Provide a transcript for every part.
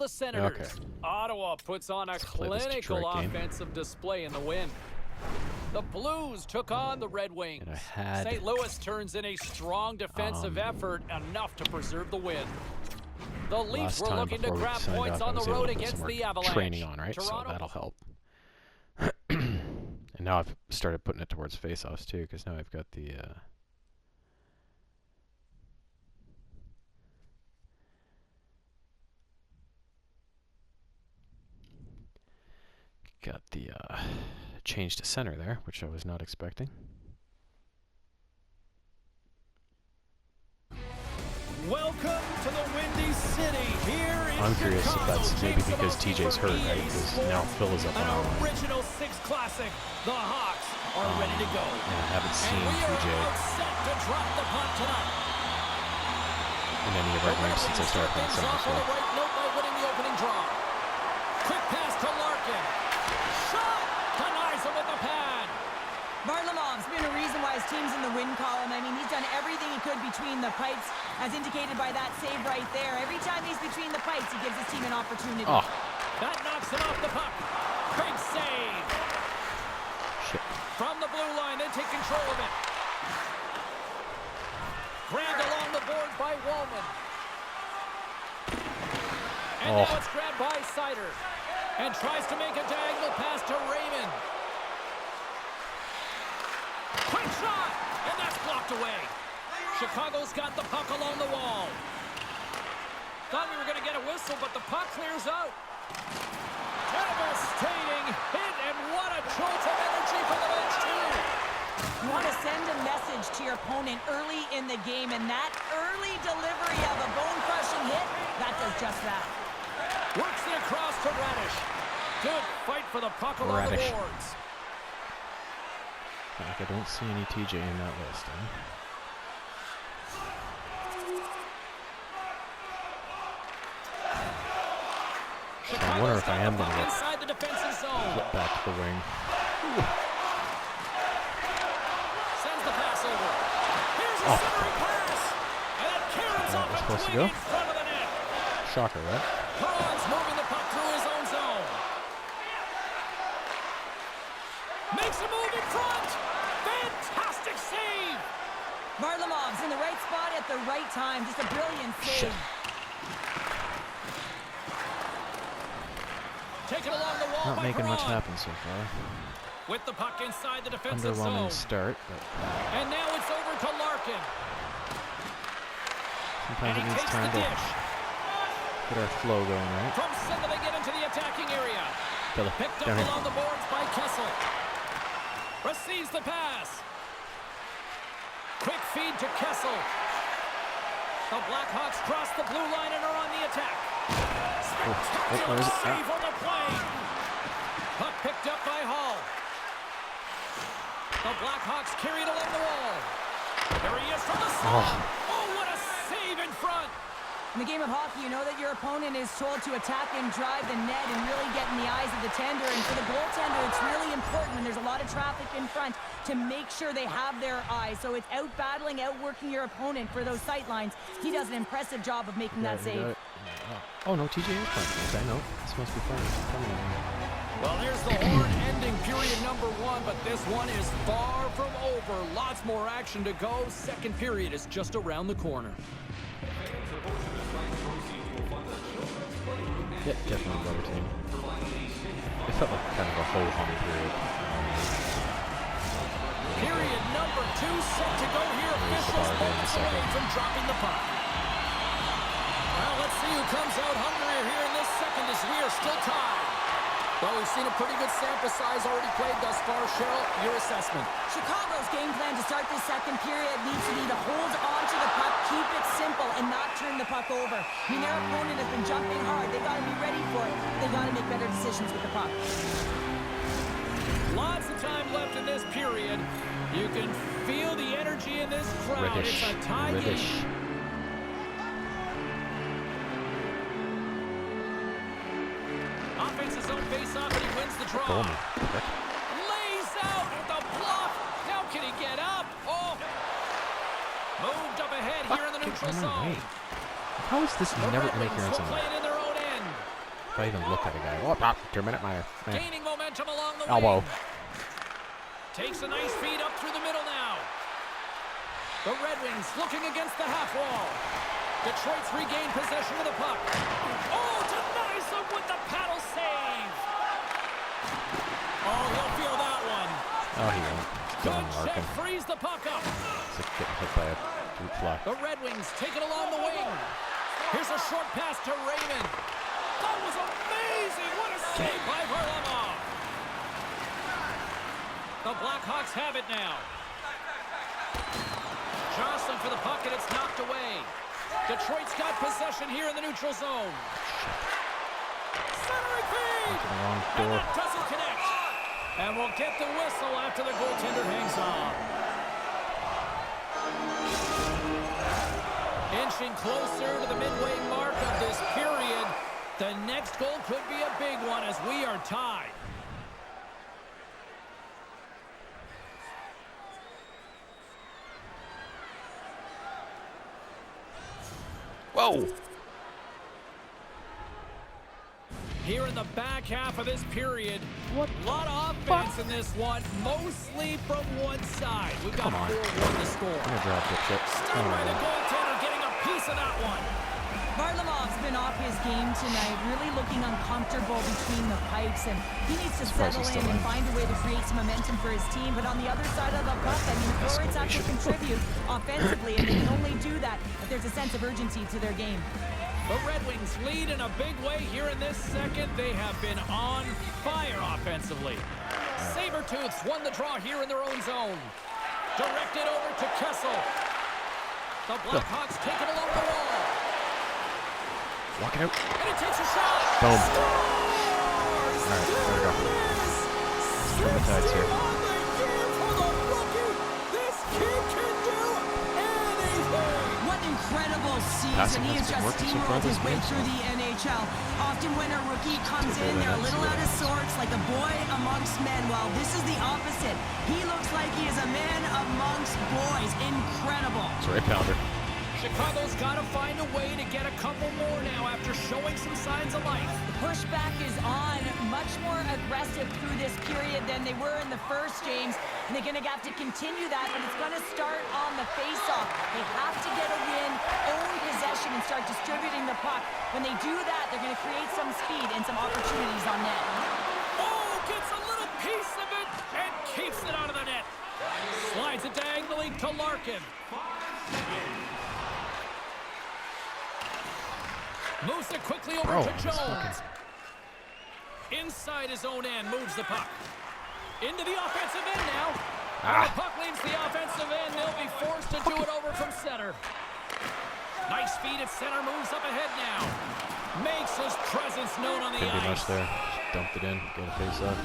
the Senators. Okay. Ottawa puts on a clinical offensive display in the win. The Blues took on the Red Wings. St. Louis turns in a strong defensive effort, enough to preserve the win. The Leafs were looking to grab points on the road against the Avalanche. Training on, right? So that'll help. And now I've started putting it towards face-offs too, because now I've got the change to center there, which I was not expecting. Welcome to the Windy City here in I'm curious if Chicago. that's maybe because TJ's hurt, right? Because now Phil is up on our line. Original Six Classic. The Hawks are ready to go. Yeah, I haven't seen TJ set to drop the punt tonight. in any of our games since I started playing Summer. On the right note by winning the opening draw. Quick pass to Larkin. Shot! Denies him with the pad. Varlamov's been a reason why his team's in the win column. I mean, he's done everything he could between the pipes, as indicated by that save right there. Every time he's between the pipes, he gives his team an opportunity. Oh. That knocks him off the puck. Big save. Shit. From the blue line, they take control of it. Grabbed along the boards by Wallman. And now it's grabbed by Sider. And tries to make a diagonal pass to Raymond. Quick shot! And that's blocked away. Chicago's got the puck along the wall. Thought we were going to get a whistle, but the puck clears out. Devastating hit, and what a jolt of energy for the bench, too. You want to send a message to your opponent early in the game, and that early delivery of a bone-crushing hit, that does just that. Works it across to Radish. Good fight for the puck along the boards. Like I don't see any TJ in that list, huh? I wonder if I am going to get flip back to the wing. Ooh. Sends the pass over. Here's a centering pass. And it carries off a swing in front of the net. Shocker, right? Perron's moving the puck through his own zone. Makes a move in front. Fantastic save. Varlamov's in the right spot at the right time. Just a brilliant save. Taken along the wall. Not making much happen so far. With the puck inside the defensive underwhelming zone. Start, but and now it's over to Larkin. Sometimes it needs time to get our flow going, right? From center they get into the attacking area. Picked up along the boards by Kessel. Receives the pass. Quick feed to Kessel. The Blackhawks cross the blue line and are on the attack. Spectacular save on the play. Puck picked up by Hall. The Blackhawks carried along the wall. There he is from the side. Oh, what a save in front. In the game of hockey, you know that your opponent is told to attack and drive the net and really get in the eyes of the tender. And for the goaltender, it's really important when there's a lot of traffic in front to make sure they have their eyes. So it's out-battling, outworking your opponent for those sight lines. He does an impressive job of making that save. Oh, no, TJ is playing. I know. This must be fun. Well, there's the horn ending period number 1, but this one is far from over. Lots more action to go. Second period is just around the corner. Yeah, definitely a better team. It felt like kind of a whole home period. Period number 2 set to go here. Officials moments away from dropping the puck. Well, let's see who comes out hungrier here in this second as we are still tied. Well, we've seen a pretty good sample size already played thus far. Cheryl, your assessment. Chicago's game plan to start this second period needs to be to hold on to the puck, keep it simple, and not turn the puck over. I mean, their opponent has been jumping hard. They've got to be ready for it. They've got to make better decisions with the puck. Lots of time left in this period. You can feel the energy in this crowd. It's a tie game. Offenses own face-off, and he wins the draw. Lays out with the bluff. Now can he get up? Oh! Moved up ahead here in the neutral zone. How is this never an appearance on playing in their own end. I even look at a guy. Oh, 2-minute minor. Gaining momentum along the Elbow. wing. Takes a nice feed up through the middle now. The Red Wings looking against the half wall. Detroit's regained possession of the puck. Oh, denies them with the paddle save. Oh, he'll feel that one. Oh, he won't. Going Larkin. Frees the puck up. It's like getting hit by a fruit fly. The Red Wings take it along the wing. Here's a short pass to Raymond. That was amazing. What a save by Varlamov. The Blackhawks have it now. Jostling for the puck, and it's knocked away. Detroit's got possession here in the neutral zone. Centering feed! And that doesn't connect. And we'll get the whistle after the goaltender hangs on. Inching closer to the midway mark of this period. The next goal could be a big one as we are tied. Whoa! Here in the back half of this period, a lot of offense in this one, mostly from one side. We've got 4-1 to score. Still right, the goaltender getting a piece of that one. Varlamov's been off his game tonight, really looking uncomfortable between the pipes, and he needs to settle in and find a way to create some momentum for his team. But on the other side of the puck, I mean, the forwards have to contribute offensively, and they can only do that if there's a sense of urgency to their game. The Red Wings lead in a big way here in this second. They have been on fire offensively. Sabertooths won the draw here in their own zone. Directed over to Kessel. The Blackhawks take it along the wall. Walk it out. And he takes a shot. Boom. Scores! All right, there we go. Turn the tides here. This kid can do anything. What an incredible season. He has just steamrolled his way through the NHL. Often when a rookie comes in, they're a little out of sorts, like a boy amongst men. Well, this is the opposite. He looks like he is a man amongst boys. Incredible. Sorry, Pounder. Chicago's got to find a way to get a couple more now after showing some signs of life. The pushback is on, much more aggressive through this period than they were in the first, James. And they're going to have to continue that, but it's going to start on the face-off. They have to get a win, own possession, and start distributing the puck. When they do that, they're going to create some speed and some opportunities on net. Oh, gets a little piece of it and keeps it out of the net. Slides it diagonally to Larkin. Moves it quickly over to Jones. Inside his own end, moves the puck. Into the offensive end now. When the puck leaves the offensive end, they'll be forced to do it over from center. Nice feed at center, moves up ahead now. Makes his presence known on the ice. Couldn't be much there. Dumped it in, got a face up.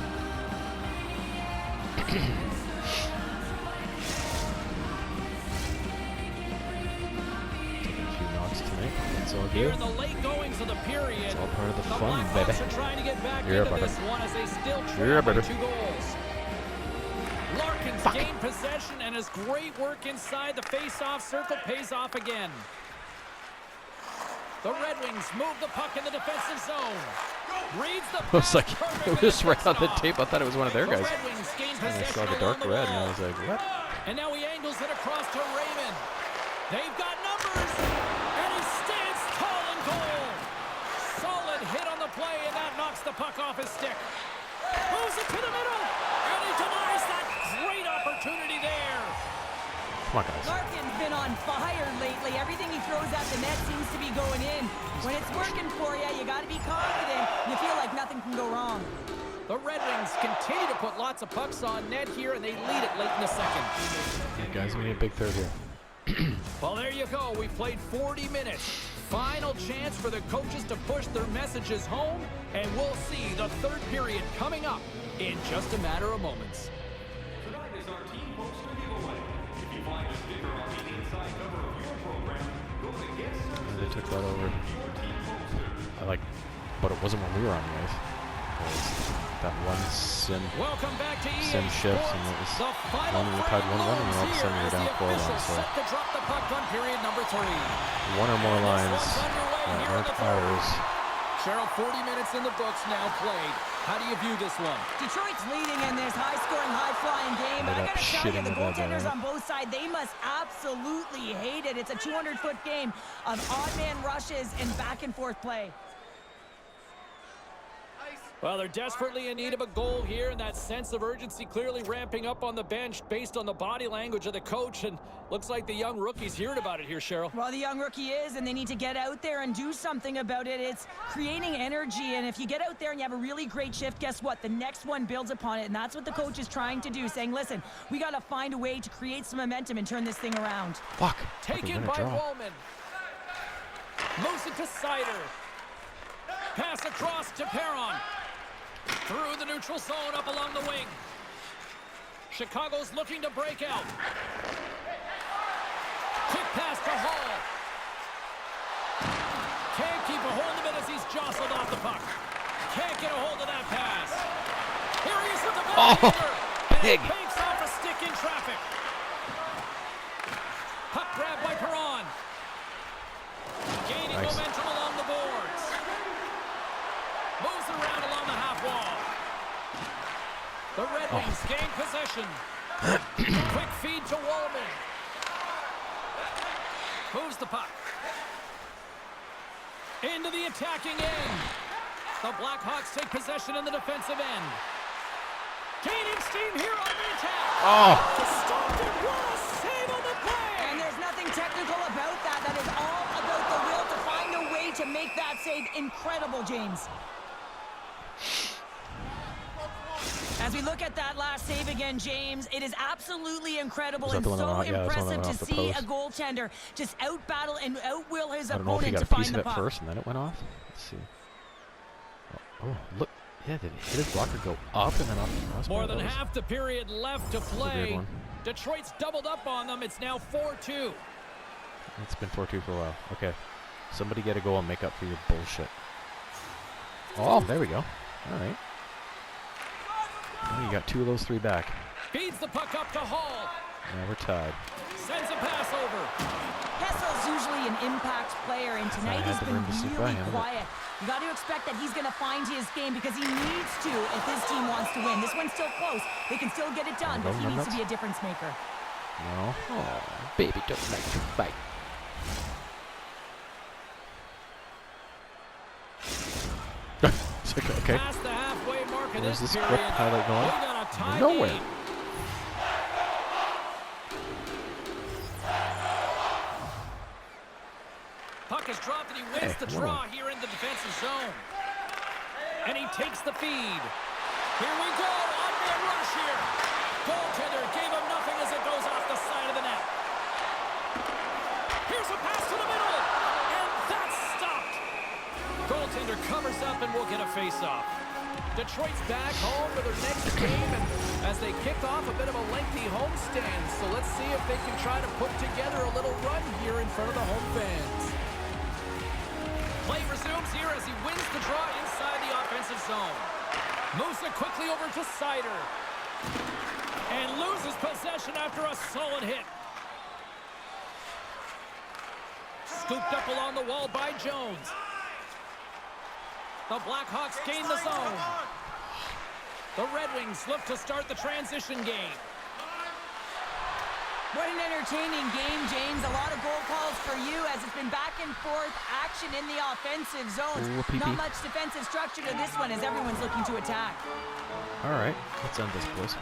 Here in the late goings of the period, it's all part of the fun, baby. Are trying to get back into this one as they still trail by 2 goals. Larkin's gained possession, and his great work inside the face-off circle pays off again. The Red Wings move the puck in the defensive zone. Reads the pass. It was right on the tape. I thought it was one of their guys. The Red Wings gain And I possession saw the dark along red, the and I wall. was like, what? And now he angles it across to Raymond. They've got numbers. And he stands tall in goal. Solid hit on the play, and that knocks the puck off his stick. Moves it to the middle. And he denies that great opportunity there. Come on, guys. Larkin's been on fire lately. Everything he throws at the net seems to be going in. When it's working for you, you got to be confident. You feel like nothing can go wrong. The Red Wings continue to put lots of pucks on net here, and they lead it late in the second. Yeah, guys, we need a big third here. Well, there you go. We played 40 minutes. Final chance for the coaches to push their messages home, and we'll see the third period coming up in just a matter of moments. Tonight is our team poster giveaway. If you find a sticker on the inside cover of your program, go to Get Services. They took that over. Your team poster. But it wasn't when we were on the ice. That one sim Welcome back to EA shifts, Sports. and it was The final one we tied 1-1, and then all of a sudden we were down 4-1. So set to drop the puck on period number 3. one or more lines This one's underway that here in aren't the third. ours. Cheryl, 40 minutes in the books now played. How do you view this one? Detroit's leading in this high-scoring, high-flying game, but I gotta tell you, the goaltenders on both sides, they must absolutely hate it. It's a 200-foot game of odd-man rushes and back-and-forth play. Well, they're desperately in need of a goal here, and that sense of urgency clearly ramping up on the bench based on the body language of the coach, and looks like the young rookie's hearing about it here, Cheryl. Well, the young rookie is, and they need to get out there and do something about it. It's creating energy, and if you get out there and you have a really great shift, guess what? The next one builds upon it, and that's what the coach is trying to do, saying, listen, we got to find a way to create some momentum and turn this thing around. Fuck. Taken by Wallman. Moves it to Sider. Pass across to Perron. Through the neutral zone, up along the wing. Chicago's looking to break out. Quick pass to Hall. Can't keep a hold of it as he's jostled off the puck. Can't get a hold of that pass. Here he is with the ball. Big. And banks off a stick in traffic. Puck grab by Perron. Gaining momentum along the boards. Moves around along the half wall. The Red Wings gain possession. Quick feed to Wallman. Moves the puck. Into the attacking end. The Blackhawks take possession in the defensive end. Gaining steam here on the attack. Stopped it. What a save on the play. And there's nothing technical about that. That is all about the will to find a way to make that save incredible, James. As we look at that last save again, James, it is absolutely incredible and so impressive to see a goaltender just out-battle and out-will his opponent to find the puck. First and then it went off. Let's see. Oh, look. Yeah, did his blocker go up and then off the crossbar? More than half the period left to play. Detroit's doubled up on them. It's now 4-2. It's been 4-2 for a while. Okay. Somebody get a goal and make up for your bullshit. Oh, there we go. All right. Oh, you got 2 of those 3 back. Feeds the puck up to Hall. Now we're tied. Sends a pass over. Kessel's usually an impact player, and tonight he's been really quiet. You got to expect that he's going to find his game because he needs to if his team wants to win. This one's still close. They can still get it done, but he needs to be a difference maker. No. Oh, baby, don't like to fight. Okay. Past the halfway mark of Where's this this period. highlight going? We got a tie Nowhere. game. Puck is dropped and he wins the draw here in the defensive zone. And he takes the feed. Here we go. On-man rush here. Goaltender gave him nothing as it goes off the side of the net. Here's a pass to the middle. And that's stopped. Goaltender covers up and we'll get a face-off. Detroit's back home for their next game, and as they kick off a bit of a lengthy homestand, so let's see if they can try to put together a little run here in front of the home fans. Play resumes here as he wins the draw inside the offensive zone. Moves it quickly over to Sider. And loses possession after a solid hit. Scooped up along the wall by Jones. The Blackhawks gain the zone. The Red Wings look to start the transition game. What an entertaining game, James. A lot of goal calls for you as it's been back and forth action in the offensive zones. Not much defensive structure to this one as everyone's looking to attack. All right, let's end this, boys.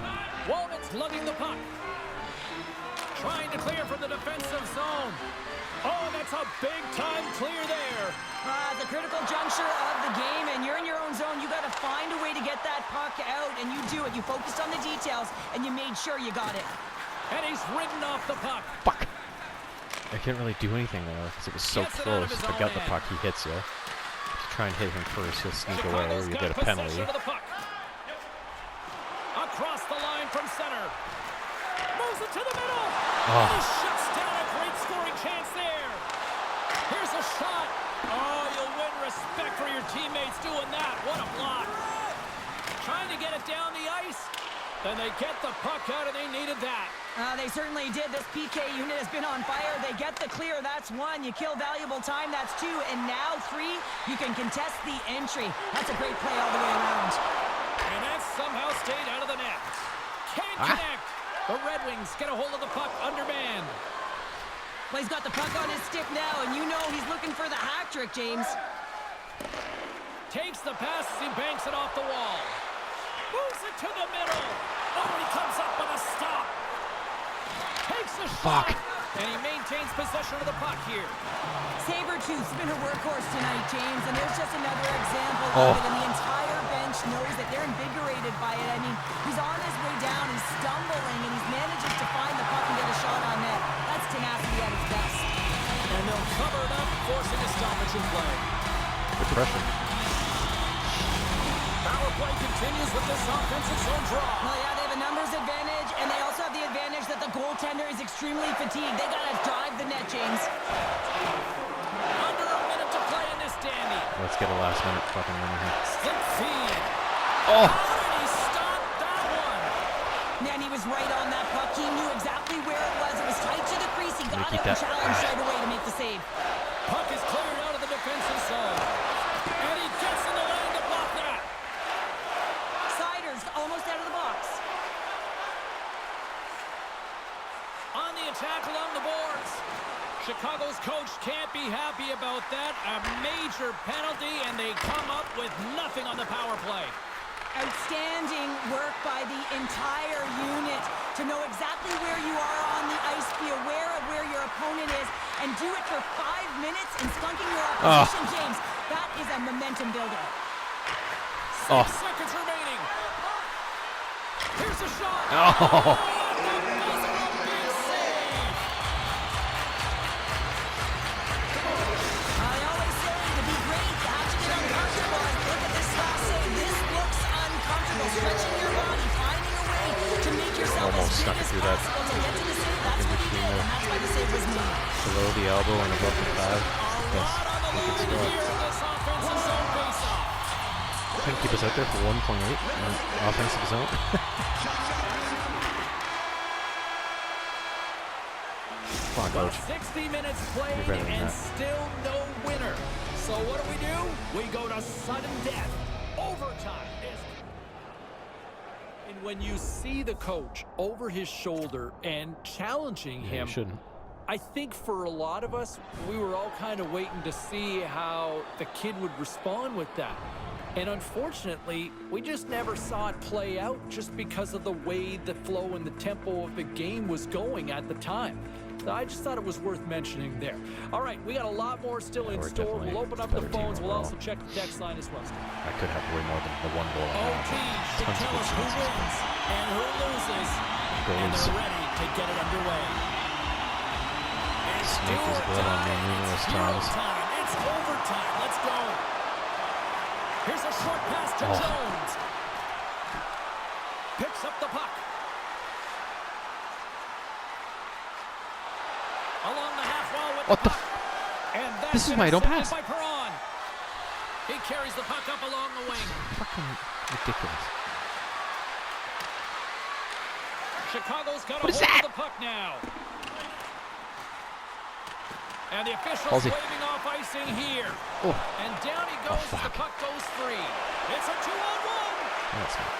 Walnut's lugging the puck. Trying to clear from the defensive zone. Oh, that's a big-time clear there. The critical juncture of the game, and you're in your own zone. You got to find a way to get that puck out, and you do it. You focused on the details, and you made sure you got it. And he's ridden off the puck. Fuck. I can't really do anything there because it was so close. If I got the puck, he hits you. If you try and hit him first, he'll sneak away, or you get a penalty. Across the line from center. Moves it to the middle. Oh. He shuts down a great scoring chance there. Here's a shot. Oh, you'll win respect for your teammates doing that. What a block. Trying to get it down the ice. And they get the puck out, and they needed that. They certainly did. This PK unit has been on fire. They get the clear. That's 1. You kill valuable time. That's 2. And now 3, you can contest the entry. That's a great play all the way around. And that somehow stayed out of the net. Can't connect. The Red Wings get a hold of the puck undermanned. Well, he's got the puck on his stick now, and you know he's looking for the hat trick, James. Takes the pass as he banks it off the wall. Moves it to the middle. Oh, he comes up with a stop. Takes a shot. And he maintains possession of the puck here. Sabretooth's been a workhorse tonight, James, and there's just another example of it, and the entire bench knows that they're invigorated by it. I mean, he's on his way down, he's stumbling, and he's manages to find the puck and get a shot on net. That's tenacity at its best. And they'll cover it up, forcing a stoppage in play. Good pressure. Power play continues with this offensive zone draw. Well, yeah, they have a numbers advantage, and they also have the advantage that the goaltender is extremely fatigued. They got to drive the net, James. Under a minute to play in this dandy. Let's get a last minute fucking winner here. Slip feed. Oh! And he stopped that one. Man, he was right on that puck. He knew exactly where it was. It was tight to the crease. He got keep out and that. challenged right away to make the save. Puck is cleared out of the defensive zone. And he gets in the lane to block that. Siders almost out of the box. On the attack along the boards. Chicago's coach can't be happy about that. A major penalty, and they come up with nothing on the power play. Outstanding work by the entire unit to know exactly where you are on the ice, be aware of where your opponent is, and do it for 5 minutes and skunking your opposition, James. That is a momentum builder. 6 seconds remaining. Here's a shot. I always say to be great, you have to get uncomfortable. And look at this last save. This looks uncomfortable. Stretching your body, finding a way to make yourself Almost as snuck big it as through that. possible to get to the save. That's what he did, and that's why the save was made. Below the elbow and above the thigh. A lot on the line here in this offensive zone face-off. Couldn't keep us out there for 1.8 offensive zone. Come on, But coach. 60 minutes played You're better than and that. still no winner. So what do? We go to sudden death. Overtime. And when you see the coach over his shoulder and challenging him, You shouldn't. I think for a lot of us, we were all kind of waiting to see how the kid would respond with that. And unfortunately, we just never saw it play out just because of the way the flow and the tempo of the game was going at the time. So I just thought it was worth mentioning there. All right, we got a lot more still in We're store. definitely We'll open up a the better team phones. We'll overall. also check the text line as well. I could have way more than the one goal. OT should Tons of tell good us who chances. wins and who loses. And Goalies. they're ready to get it underway. It's Snake his blood on me numerous times. time. It's overtime. Let's go. Here's a short pass to Jones. Picks up the puck. Along the half wall with What the the puck. And that's This is why I don't intercepted pass. by Perron. He carries the puck up along the wing. Fucking ridiculous. Chicago's got a What is hold that? of the puck now. And the official's Halsey. waving off icing here. Oh, And down he goes as the fuck. puck goes free. It's a 2-on-1. that's not.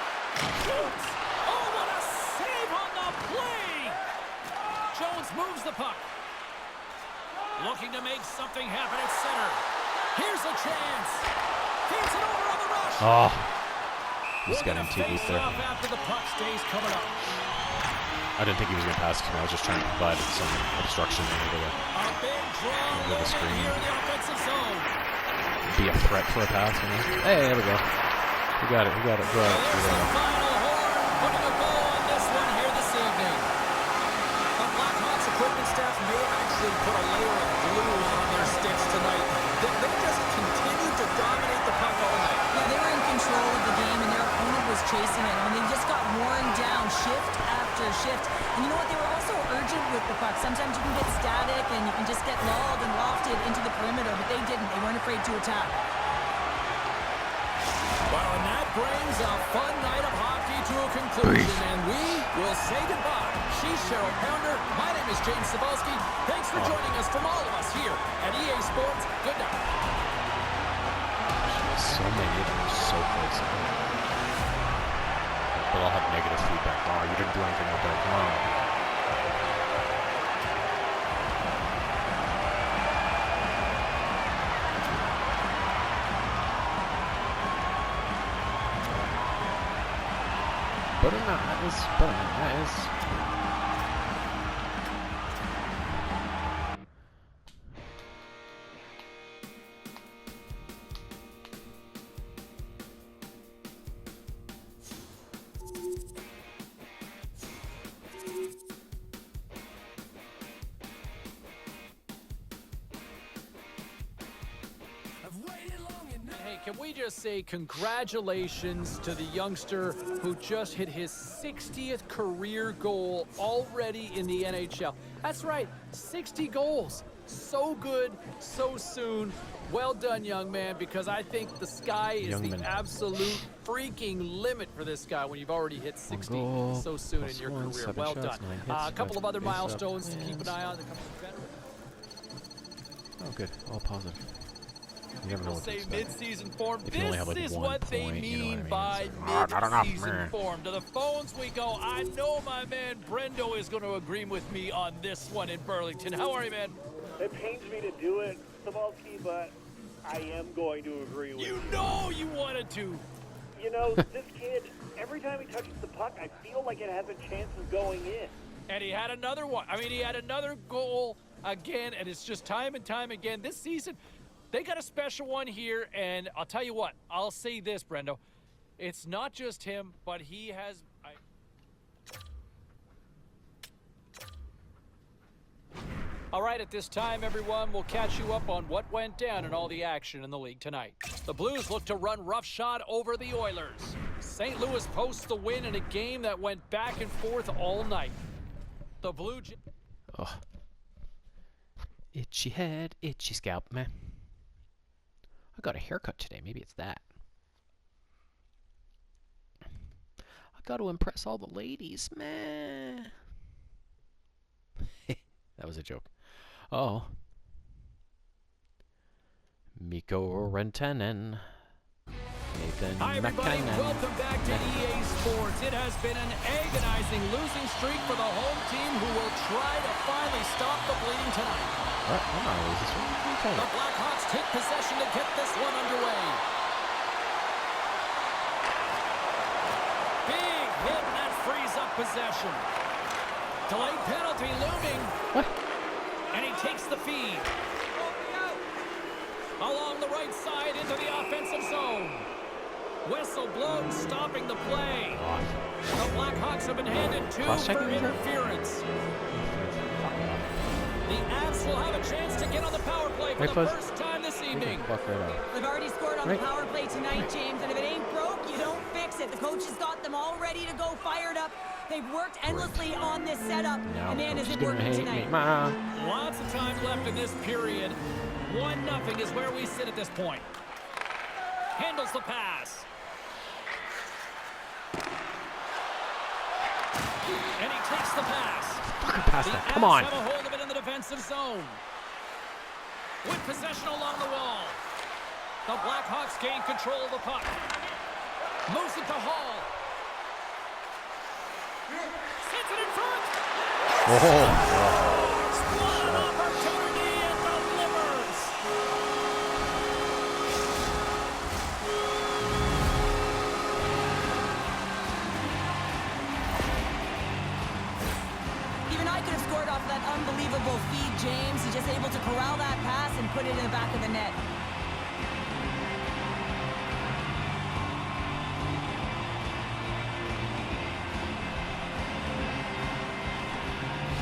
Shoots. Oh, what a save on the play. Jones moves the puck. Looking to make something happen at center. Here's a chance. Feeds it over on the rush. Oh, he's We're got gonna him too deep face there. off after the puck stays coming up. I didn't think he was going to pass to me. I was just trying to provide some obstruction over there. A big draw Over the moment screen. here in the offensive zone. Be a threat for a pass. You know? Hey, there we go. We got it. We got it. Go There's the ahead. final horn, putting a bow on this one here this evening. The Blackhawks equipment staff may have actually put a layer of glue on their sticks tonight. They just continued to dominate the puck all night. Yeah, they were in control of the game, and their opponent was chasing it. I mean, they just got worn down shift after shift. And you know what? They were also urgent with the puck. Sometimes you can get static, and you can just get lulled and lofted into the perimeter, but they didn't. They weren't afraid to attack. Well, and that brings a fun night of hockey to a conclusion, and we will say goodbye. She's Cheryl Pounder. My name is James Cebulski. Thanks for joining us from all of us here at EA Sports. Good night. So many of them are so close. But I'll have negative feedback. Oh, you didn't do anything with that. Come on. Better than that is. Better than that is. Can we just say congratulations to the youngster who just hit his 60th career goal already in the NHL. That's right, 60 goals. So good, so soon. Well done, young man, because I think the sky is the absolute freaking limit for this guy when you've already hit 60 so soon in your career. Well done. A couple of other milestones to keep an eye on. Oh, good. All positive. You never know what to expect. Mid-season form. If you only have, like, This is 1 what they point, mean, you know what I mean? by It's like, mid-season form. To the phones we go. I know my man Brendo is going to agree with me on this one in Burlington. How are you, man? It pains me to do it, Cebulski, but I am going to agree with you. You know you wanted to. You know, this kid, every time he touches the puck, I feel like it has a chance of going in. And he had another one. I mean, he had another goal again, and it's just time and time again. This season, they got a special one here, and I'll tell you what. I'll say this, Brendo. It's not just him, but he has... All right, at this time, everyone, we'll catch you up on what went down in all the action in the league tonight. The Blues look to run roughshod over the Oilers. St. Louis posts the win in a game that went back and forth all night. The Blue Jays... Oh. Itchy head, itchy scalp, man. I got a haircut today. Maybe it's that. I got to impress all the ladies, man. That was a joke. Oh. Mikko Rantanen. Nathan Hi, everybody. McKinnon. Welcome back to EA Sports. It has been an agonizing losing streak for the home team who will try to finally stop the bleeding tonight. What? I'm not losing streak. What are you talking The about? Blackhawks take possession to get this one underway. Big hit, and that frees up possession. Delayed penalty looming. What? And he takes the feed. Along the right side into the offensive zone. Whistle blown, stopping the play. The Blackhawks have been handed 2 for interference. The Avs will have a chance to get on the power play for the first time this evening. They've already scored on the power play tonight, James, and if it ain't broke, you don't fix it. The coach has got them all ready to go, fired up. They've worked endlessly on this setup, and man, is it working tonight. Lots of time left in this period. 1-0 is where we sit at this point. Handles the pass. And he takes the pass. Fucking pass that. Come on. Have a hold of it in the defensive zone. With possession along the wall. The Blackhawks gain control of the puck. Moves it to Hall. Sends it in front. What an opportunity and delivers. Even I could have scored off that unbelievable feed, James. He's just able to corral that pass and put it in the back of the net.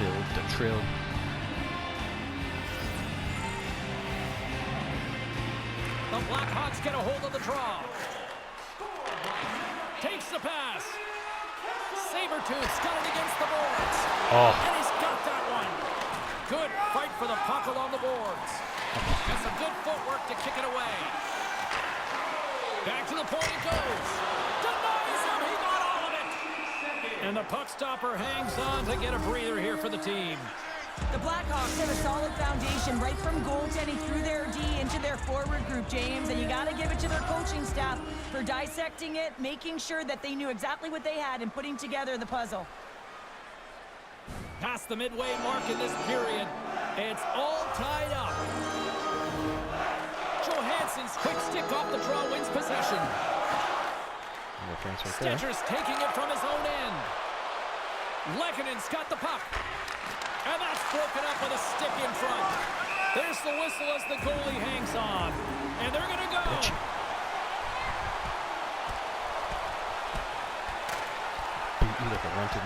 Filled the trill. The Blackhawks get a hold of the draw. Takes the pass. Sabertooth's got it against the boards. Oh. And he's got that one. Good fight for the puck along the boards. And some good footwork to kick it away. Back to the point it goes. And the puck stopper hangs on to get a breather here for the team. The Blackhawks have a solid foundation right from goaltending through their D into their forward group, James, and you got to give it to their coaching staff for dissecting it, making sure that they knew exactly what they had and putting together the puzzle. Past the midway mark in this period, it's all tied up. Johansson's quick stick off the draw wins possession. Stetcher's taking it from his own end. Lekkonen's got the puck. And that's broken up with a stick in front. There's the whistle as the goalie hangs on. And they're going to go.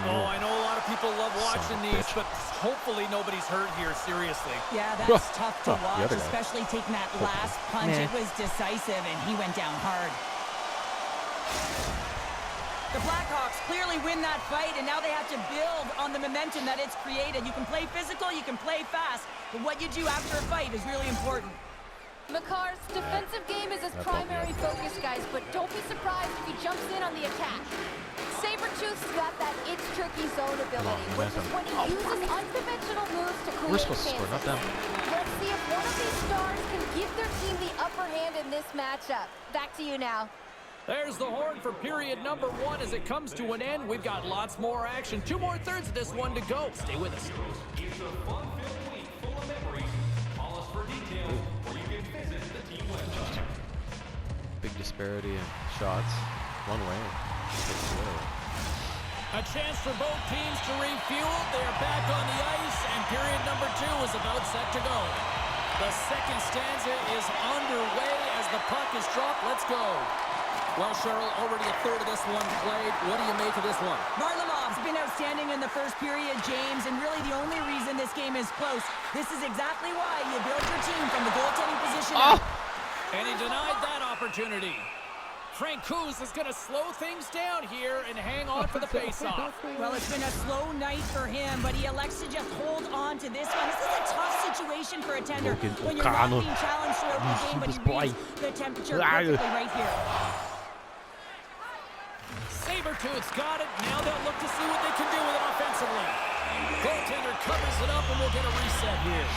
Oh, I know a lot of people love watching these, but hopefully nobody's hurt here, seriously. Yeah, that's tough to watch, especially taking that last punch. It was decisive, and he went down hard. The Blackhawks clearly win that fight, and now they have to build on the momentum that it's created. You can play physical, you can play fast, but what you do after a fight is really important. Makar's defensive game is his primary focus, guys, but don't be surprised if he jumps in on the attack. Sabretooth's got that it's tricky zone ability, which is when he uses unconventional moves to create chances. Let's see if one of these stars can give their team the upper hand in this matchup. Back to you now. There's the horn for period number 1 as it comes to an end. We've got lots more action. 2 more thirds of this one to go. Stay with us. It's a fun-filled week full of memories. Call us for details, or you can visit the team website. Big disparity in shots. One way. A chance for both teams to refuel. They're back on the ice, and period number 2 is about set to go. The second stanza is underway as the puck is dropped. Let's go. Well, Cheryl, already a third of this one played. What do you make of this one? Varlamov's been outstanding in the first period, James, and really the only reason this game is close. This is exactly why you build your team from the goaltending position. And he denied that opportunity. Frank Kuz is going to slow things down here and hang on for the faceoff. Well, it's been a slow night for him, but he elects to just hold on to this one. This is a tough situation for a tender when you're not being challenged throughout the game, but he reads the temperature perfectly right here. Sabretooth's got it. Now they'll look to see what they can do with it offensively. Goaltender covers it up, and we'll get a reset here.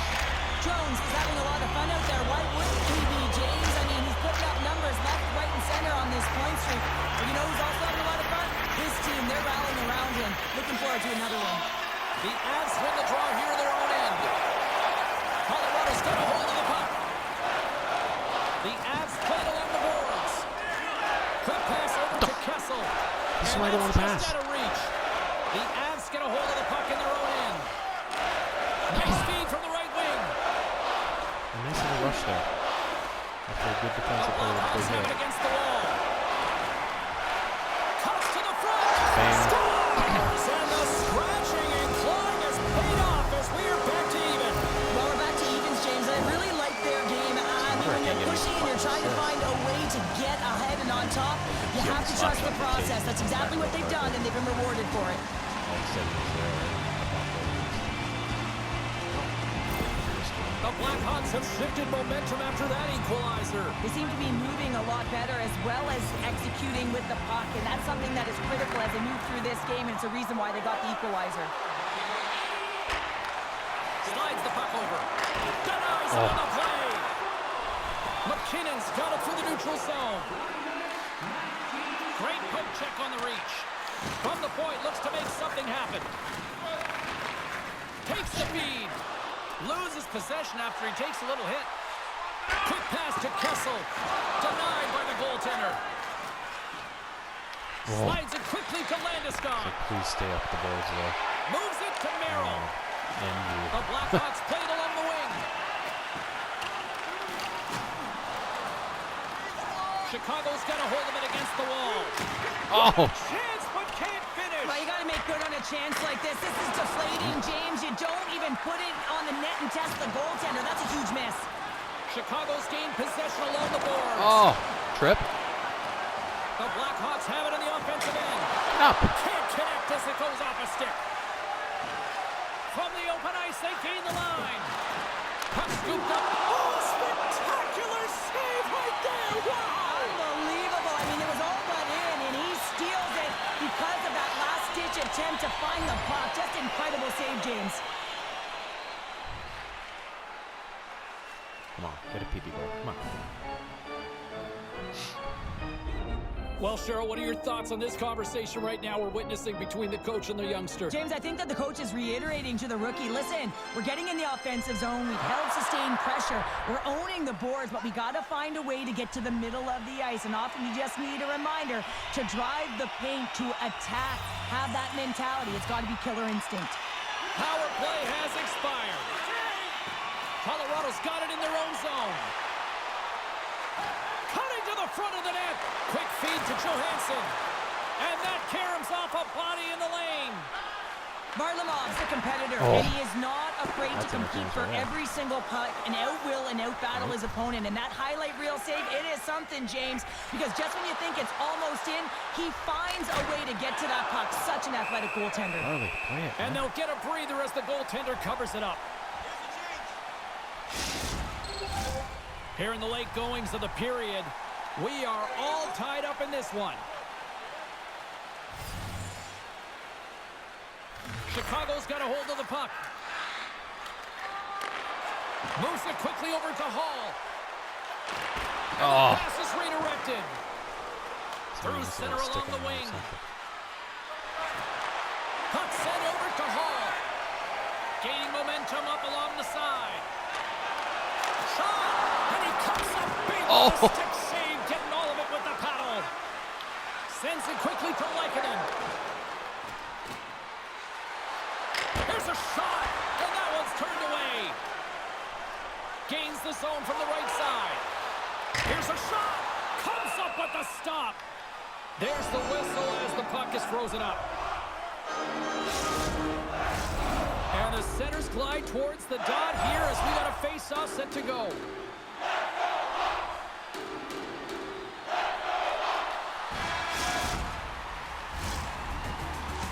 Jones is having a lot of fun out there. Why wouldn't he be, James? I mean, he's putting up numbers left, right, and center on this point streak. But you know who's also having a lot of fun? His team. They're rallying around him. Looking forward to another one. The Avs win the draw here in their own end. Colorado's got a hold of the puck. The Avs play it along the boards. Quick pass over to Kessel. This is why I don't want to pass. Out of reach. The Avs get a hold of the puck in their own end. Nice feed from the right wing. A nice little rush there. After a good defensive play with a big hit. Against the wall. Cuts to the front. Bang. Scores! And the scratching and clawing has paid off as we are back to even. Well, we're back to evens, James. I really like their game. I mean, when you're pushing and you're trying to find a way to get ahead and on top, you have to trust the process. That's exactly what they've done, and they've been rewarded for it. The Blackhawks have shifted momentum after that equalizer. They seem to be moving a lot better as well as executing with the puck, and that's something that is critical as they move through this game, and it's a reason why they got the equalizer. Slides the puck over. Denies on the play. McKinnon's got it through the neutral zone. Great poke check on the reach. From the point, looks to make something happen. Takes the feed. Loses possession after he takes a little hit. Quick pass to Kessel. Denied by the goaltender. Slides it quickly to Landeskog. So please stay up the boards there. Moves it to Merrill. And you. The Blackhawks played along the wing. Chicago's got a hold of it against the wall. Oh! Chance, but can't finish. Well, you got to make good on a chance like this. This is deflating, James. You don't even put it on the net and test the goaltender. That's a huge miss. Chicago's gained possession along the boards. Oh! Trip. The Blackhawks have it on the offensive end. Up. Can't connect as it goes off a stick. From the open ice, they gain the line. Puck scooped up. Oh, spectacular save right there. Wow. Unbelievable. I mean, it was all but in, and he steals it because of that last-ditch attempt attempt to find the puck. Just incredible save, James. Come on, get a PP goal. Come on. Well, Cheryl, what are your thoughts on this conversation right now we're witnessing between the coach and the youngster? James, I think that the coach is reiterating to the rookie, listen, we're getting in the offensive zone. We've held sustained pressure. We're owning the boards, but we got to find a way to get to the middle of the ice. And often you just need a reminder to drive the paint, to attack, have that mentality. It's got to be killer instinct. Power play has expired. Colorado's got it in their own zone. Cutting to the front of the net. Quick feed to Johansson. And that caroms off a body in the lane. Varlamov's the competitor, and he is not afraid to compete for every single puck and out-will and out-battle his opponent. And that highlight reel save, it is something, James, because just when you think it's almost in, he finds a way to get to that puck. Such an athletic goaltender. Harley, play it, And they'll get a breather as the goaltender covers it up. Here in the late goings of the period, we are all tied up in this one. Chicago's got a hold of the puck. Moves it quickly over to Hall. And the pass is redirected. Through center along the wing. Puck sent over to Hall. Gaining momentum up along the side. Shot! And he comes up big with a stick save, getting all of it with the paddle. Sends it quickly to Lehkonen. Here's a shot, and that one's turned away. Gains the zone from the right side. Here's a shot. Comes up with the stop. There's the whistle as the puck is frozen up. And the centers glide towards the dot here as we got a face-off set to go.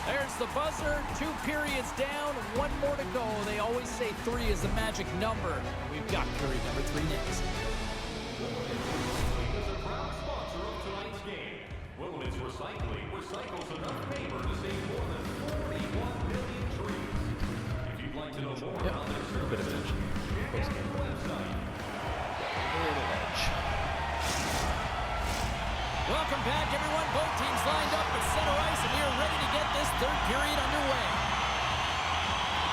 There's the buzzer. 2 periods down, 1 more to go. They always say 3 is the magic number. We've got period number 3 next. Is a proud sponsor of tonight's game. Wilderness Recycling recycles enough paper to save more than 41 million trees. If you'd like to know more about their services, check out their website. Welcome back, everyone. Both teams lined up at center ice, and we are ready to get this third period underway.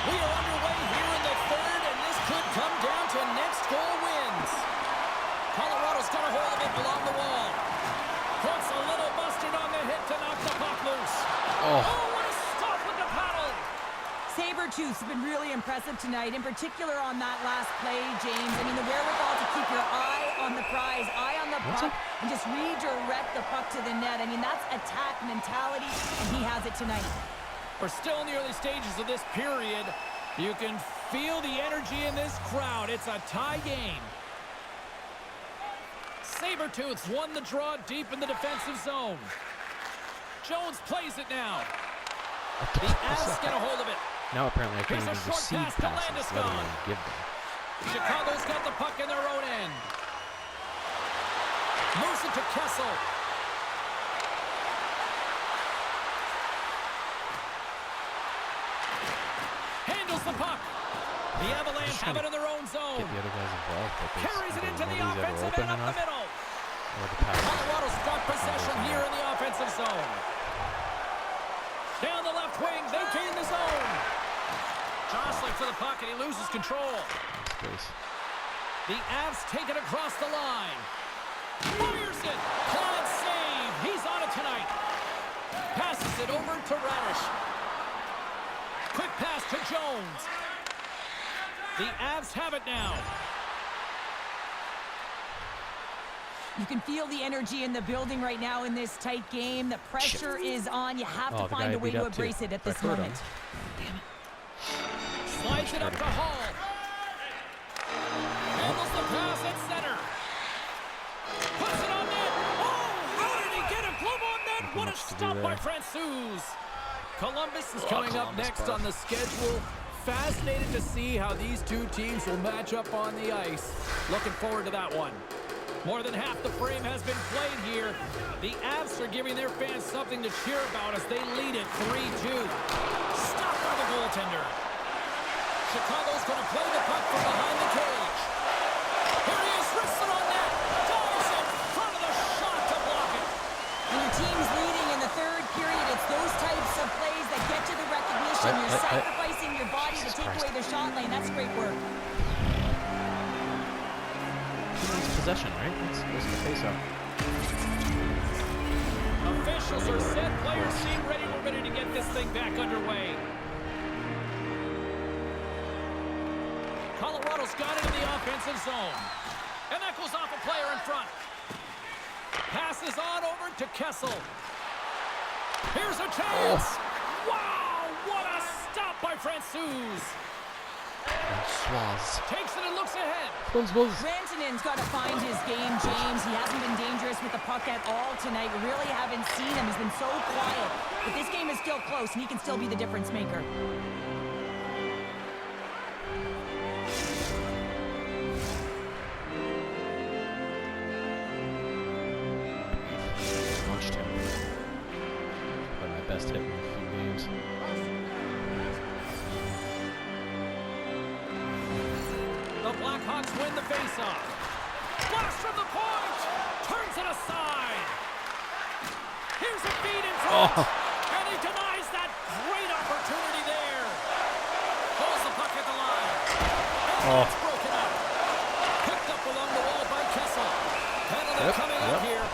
We are underway here in the third, and this could come down to next goal wins. Colorado's got a hold of it along the wall. Puts a little mustard on the hit to knock the puck loose. Oh, what a stop with the paddle. Sabretooth's been really impressive tonight, in particular on that last play, James. I mean, the wherewithal to keep your eye on the prize, eye on the puck, and just redirect the puck to the net. I mean, that's attack mentality, and he has it tonight. We're still in the early stages of this period. You can feel the energy in this crowd. It's a tie game. Sabretooths won the draw deep in the defensive zone. Jones plays it now. The Avs get a hold of it. Now apparently I can't Here's a even short receive pass to passes, let alone Landeskog. give them. Chicago's got the puck in their own end. Moves it to Kessel. Handles the puck. The Avalanche have it in their own zone. Get the other guys involved, but Carries it into the nobody's ever offensive open end up enough. the middle. Or the pass. Colorado's got possession here in the offensive zone. Down the left wing, they gain the zone. Jostling for the puck, and he loses control. Space. The Avs take it across the line. Fires it. Claude save. He's on it tonight. Passes it over to Radish. Quick pass to Jones. The Avs have it now. You can feel the energy in the building right now in this tight game. The pressure is on. You have to find a way to embrace it at this moment. Slides it up to Hall. Handles the pass at center. Puts it on net. Oh, how did he get a glove on net? What a stop by Francouz. Columbus is coming up next on the schedule. Fascinated to see how these two teams will match up on the ice. Looking forward to that one. More than half the frame has been played here. The Avs are giving their fans something to cheer about as they lead it 3-2. Stopped by the goaltender. Chicago's going to play the puck from behind the cage. Here he is, wristed on net. Dives in front of the shot to block it. When your team's leading in the third period, it's those types of plays that get you the recognition. You're sacrificing your body to take away their shot lane. That's great work. Possession, right? Let's get face up. Officials are set. Players seem ready. We're ready to get this thing back underway. Colorado's got it in the offensive zone. And that goes off a player in front. Passes on over to Kessel. Here's a chance. Oh. Wow, what a stop by Francouz. Takes it and looks ahead. Rantanen's got to find his game, James. He hasn't been dangerous with the puck at all tonight. We really haven't seen him. He's been so quiet. But this game is still close, and he can still be the difference maker. Launched him. Probably my best hit in a few games. The Blackhawks win the faceoff. Blast from the point. Turns it aside. Here's a feed in front. And he denies that great opportunity there. Pulls the puck at the line. And it's broken up. Picked up along the wall by Kessel. Penalty coming up here.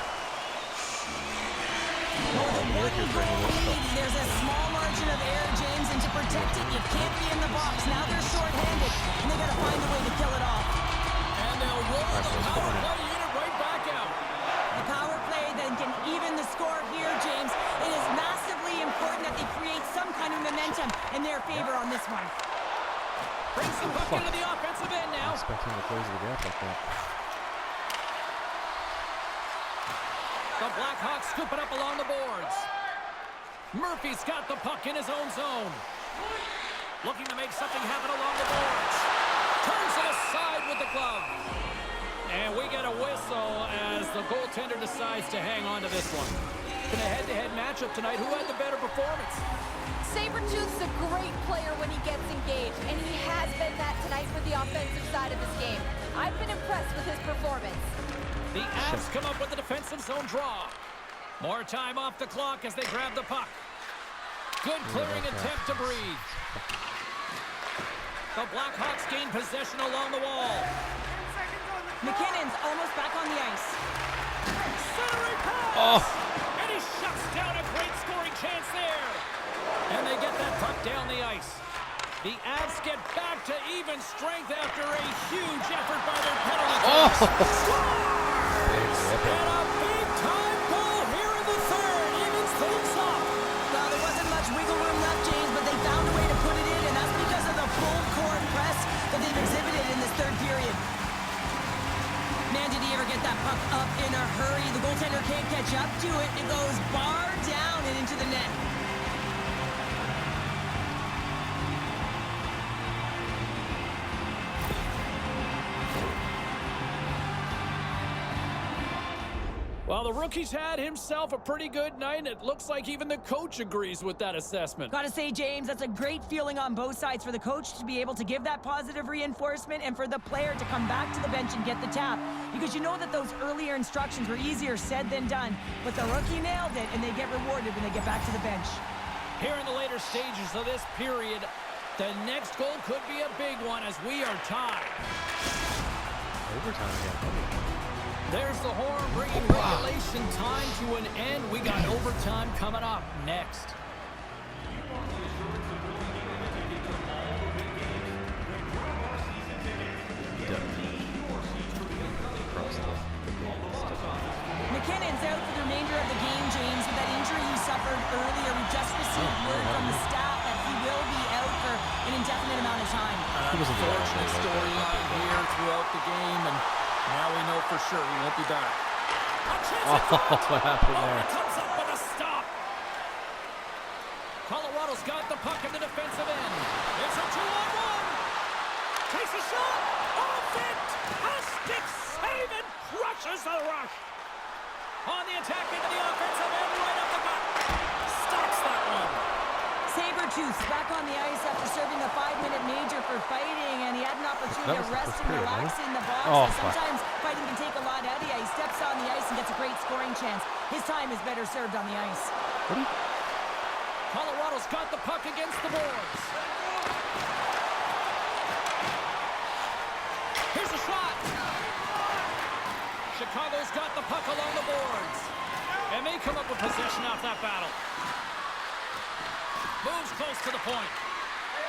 There's a small margin of error, James, and to protect it, you can't be in the box. Now they're short-handed, and they got to find a way to kill it off. And they'll roll the power play unit right back out. The power play then can even the score here, James. It is massively important that they create some kind of momentum in their favor on this one. Brings the puck into the offensive end now. Expecting to close the gap like that. The Blackhawks scoop it up along the boards. Murphy's got the puck in his own zone. Looking to make something happen along the boards. Turns it aside with the glove. And we get a whistle as the goaltender decides to hang on to this one. In a head-to-head matchup tonight, who had the better performance? Sabretooth's a great player when he gets engaged, and he has been that tonight for the offensive side of his game. I've been impressed with his performance. The Avs come up with a defensive zone draw. More time off the clock as they grab the puck. Good clearing attempt to breathe. The Blackhawks gain possession along the wall. McKinnon's almost back on the ice. Centering pass! And he shuts down a great scoring chance there. And they get that puck down the ice. The Avs get back to even strength after a huge effort by their penalty kill. And a big-time goal here in the third. Evens things up. Well, there wasn't much wiggle room left, James, but they found a way to put it in, and that's because of the full court press that they've exhibited in this third period. Man, did he ever get that puck up in a hurry? The goaltender can't catch up to it. It goes bar down and into the net. Well, the rookie's had himself a pretty good night, and it looks like even the coach agrees with that assessment. Gotta say, James, that's a great feeling on both sides for the coach to be able to give that positive reinforcement and for the player to come back to the bench and get the tap. Because you know that those earlier instructions were easier said than done, but the rookie nailed it, and they get rewarded when they get back to the bench. Here in the later stages of this period, the next goal could be a big one as we are tied. Overtime again. There's the horn bringing regulation time to an end. We got overtime coming up next. McKinnon's out for the remainder of the game, James, with that injury he suffered earlier. We just received word from the staff that he will be out for an indefinite amount of time. An unfortunate storyline here throughout the game, and now we know for sure he won't be back. What happened there? It comes up with a stop. Colorado's got the puck in the defensive end. It's a 2-on-1. Takes a shot. Off it. A stick save, and crushes the rush. On the attack into the offensive end, right up the gut. Stops that one. Sabretooth's back on the ice after serving a 5-minute major for fighting, and he had an opportunity to rest and relax in the box. Oh, Sometimes fighting can take a lot out of you. He steps on the ice and gets a great scoring chance. His time is better served on the ice. Colorado's got the puck against the boards. Here's a shot. Chicago's got the puck along the boards. And they come up with possession off that battle. Moves close to the point.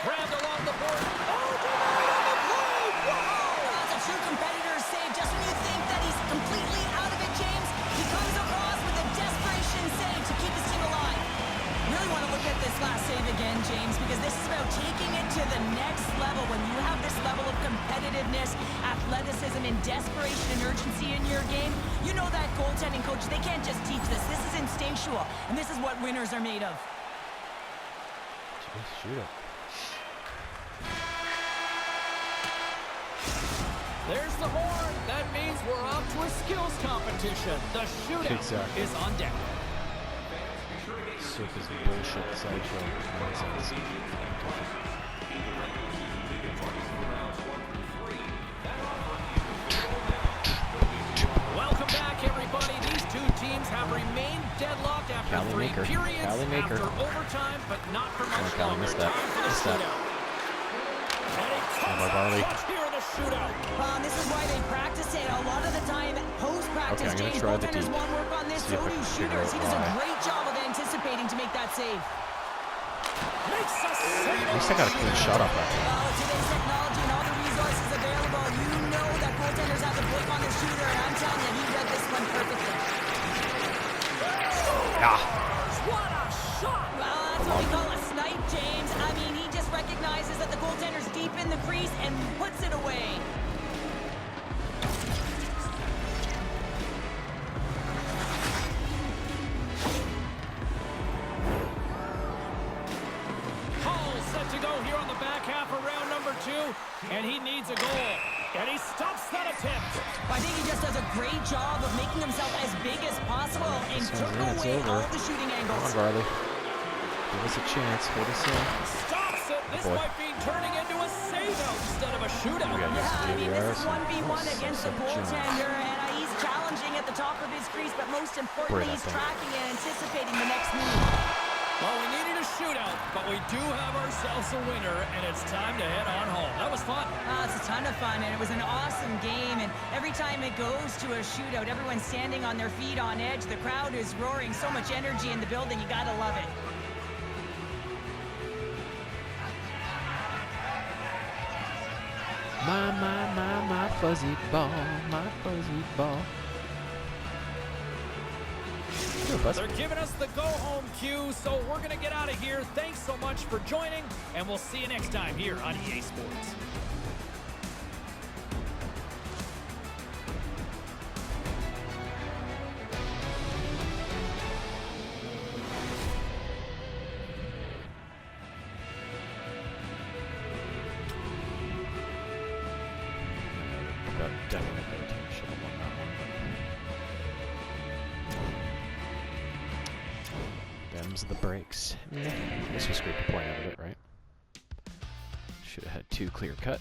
Grabbed along the board. Oh, denied on the play! Whoa! That's a true competitor's save. Just when you think that he's completely out of it, James, he comes across with a desperation save to keep his team alive. Really want to look at this last save again, James, because this is about taking it to the next level. When you have this level of competitiveness, athleticism, and desperation and urgency in your game, you know that goaltending coach, they can't just teach this. This is instinctual, and this is what winners are made of. Shoot it. There's the horn. That means we're off to a skills competition. The shootout is on deck. Circus bullshit sideshow nonsense. Welcome back, everybody. These two teams have remained deadlocked after three periods, after overtime, but not for much longer. Missed that. Missed that. Oh, my Barley. Here in the shootout. This is why they practice it. A lot of the time, post-practice, James, goaltenders want work on this, so do shooters. He does a great job of anticipating to make that save. Makes a save. At least I got a clean shot off that. Today's technology and all the resources available, you know that goaltenders have to work on the shooter, and I'm telling you, he read this one perfectly. Yeah. What a shot! Well, that's what we call a snipe, James. I mean, he just recognizes that the goaltender's deep in the crease and puts it away. Hall's set to go here on the back half of round number 2, and he needs a goal. And he stops that attempt. I think he just does a great job of making himself as big as possible and took away all the shooting angles. Come on, Barley. Give us a chance. Hold us in. Stops it. This might be turning into a save-out instead of a shootout. Yeah, I mean, this is 1v1 against the goaltender, and he's challenging at the top of his crease, but most importantly, he's tracking and anticipating the next move. Well, we needed a shootout, but we do have ourselves a winner, and it's time to head on home. That was fun. It's a ton of fun, and it was an awesome game, and every time it goes to a shootout, everyone's standing on their feet on edge. The crowd is roaring, so much energy in the building. You gotta love it. My fuzzy ball, my fuzzy ball. They're giving us the go-home cue, so we're going to get out of here. Thanks so much for joining, and we'll see you next time here on EA Sports. Definitely better team should have won that one. Them's the breaks. This was scraped a point out of it, right? Should have had 2 clear cut.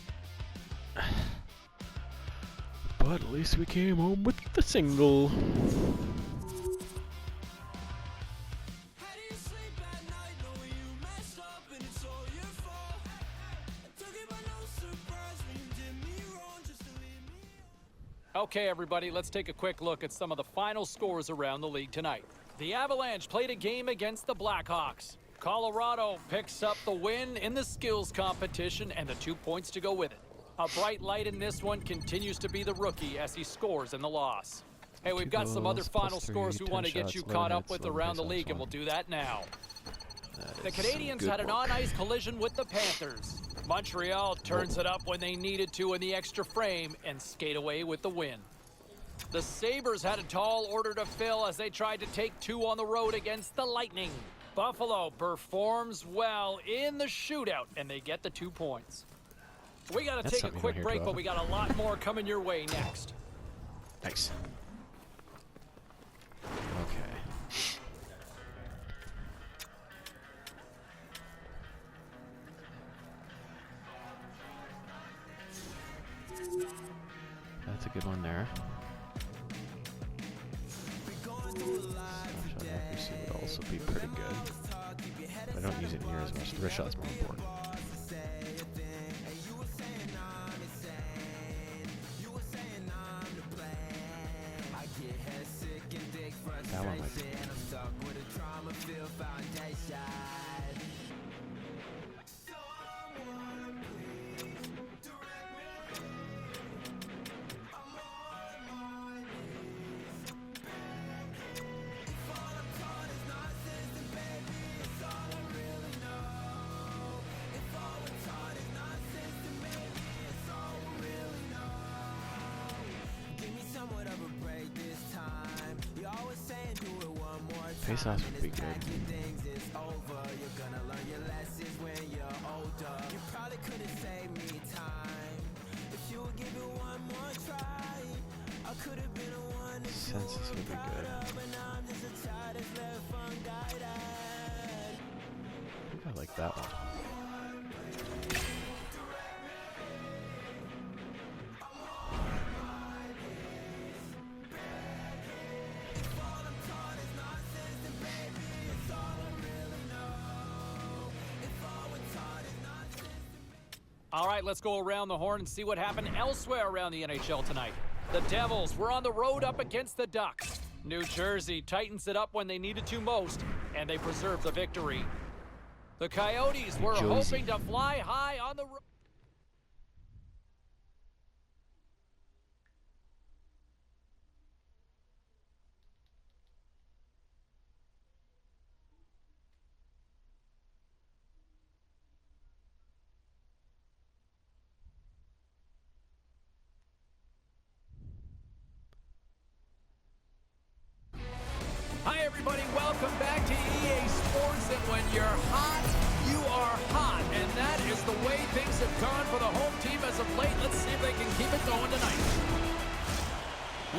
But at least we came home with the single. Okay, everybody, let's take a quick look at some of the final scores around the league tonight. The Avalanche played a game against the Blackhawks. Colorado picks up the win in the skills competition and the 2 points to go with it. A bright light in this one continues to be the rookie as he scores in the loss. Hey, we've got some other final scores we want to get you caught up with around the league, and we'll do that now. The Canadiens had an on-ice collision with the Panthers. Montreal turns it up when they needed to in the extra frame and skate away with the win. The Sabres had a tall order to fill as they tried to take 2 on the road against the Lightning. Buffalo performs well in the shootout, and they get the 2 points. We got to take a quick break, but we got a lot more coming your way next. Nice. Okay. That's a good one there. Snapshot accuracy would also be pretty good. But I don't use it near as much. The wrist shot's more important. That one might be. Face-offs would be good. Census would be good. I think I like that one. All right, let's go around the horn and see what happened elsewhere around the NHL tonight. The Devils were on the road up against the Ducks. New Jersey tightens it up when they needed to most, and they preserved the victory. The Coyotes were hoping to fly high on the road. Hi everybody, welcome back to EA Sports, and when you're hot, you are hot, and that is the way things have gone for the home team as of late. Let's see if they can keep it going tonight.